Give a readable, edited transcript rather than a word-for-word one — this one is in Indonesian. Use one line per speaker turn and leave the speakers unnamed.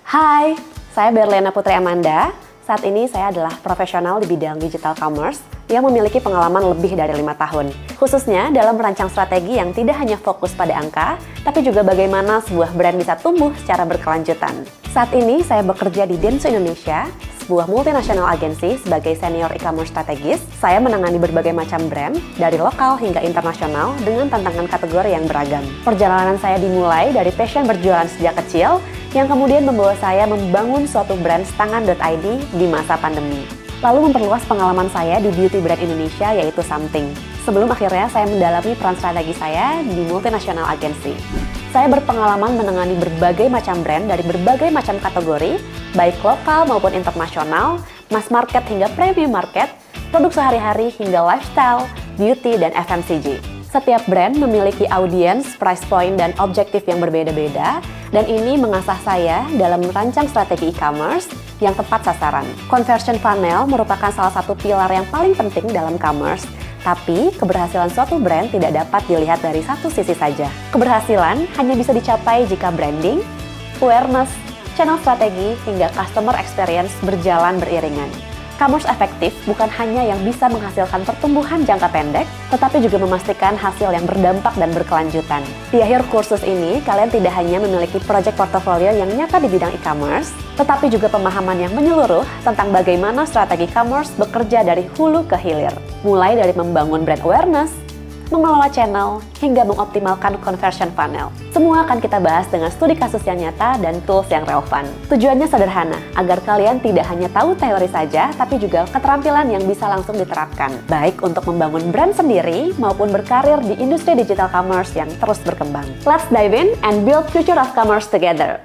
Hai, saya Berliana Putri Amanda. Saat ini saya adalah profesional di bidang digital commerce yang memiliki pengalaman lebih dari 5 tahun. Khususnya dalam merancang strategi yang tidak hanya fokus pada angka, tapi juga bagaimana sebuah brand bisa tumbuh secara berkelanjutan. Saat ini saya bekerja di Dentsu Indonesia, sebuah multinasional agensi sebagai senior e-commerce strategis. Saya menangani berbagai macam brand, dari lokal hingga internasional dengan tantangan kategori yang beragam. Perjalanan saya dimulai dari passion berjualan sejak kecil, yang kemudian membawa saya membangun suatu brand Stangan.id di masa pandemi. Lalu memperluas pengalaman saya di beauty brand Indonesia yaitu Something. Sebelum akhirnya saya mendalami peran strategi saya di multinasional agensi. Saya berpengalaman menangani berbagai macam brand dari berbagai macam kategori, baik lokal maupun internasional, mass market hingga premium market, produk sehari-hari hingga lifestyle, beauty, dan FMCG. Setiap brand memiliki audiens, price point, dan objektif yang berbeda-beda, dan ini mengasah saya dalam merancang strategi e-commerce yang tepat sasaran. Conversion funnel merupakan salah satu pilar yang paling penting dalam commerce, tapi keberhasilan suatu brand tidak dapat dilihat dari satu sisi saja. Keberhasilan hanya bisa dicapai jika branding, awareness, channel strategi, hingga customer experience berjalan beriringan. Commerce efektif bukan hanya yang bisa menghasilkan pertumbuhan jangka pendek, tetapi juga memastikan hasil yang berdampak dan berkelanjutan. Di akhir kursus ini, kalian tidak hanya memiliki project portfolio yang nyata di bidang e-commerce, tetapi juga pemahaman yang menyeluruh tentang bagaimana strategi commerce bekerja dari hulu ke hilir. Mulai dari membangun brand awareness, mengelola channel, hingga mengoptimalkan conversion funnel. Semua akan kita bahas dengan studi kasus yang nyata dan tools yang relevan. Tujuannya sederhana, agar kalian tidak hanya tahu teori saja, tapi juga keterampilan yang bisa langsung diterapkan, baik untuk membangun brand sendiri maupun berkarir di industri digital commerce yang terus berkembang. Let's dive in and build future of commerce together.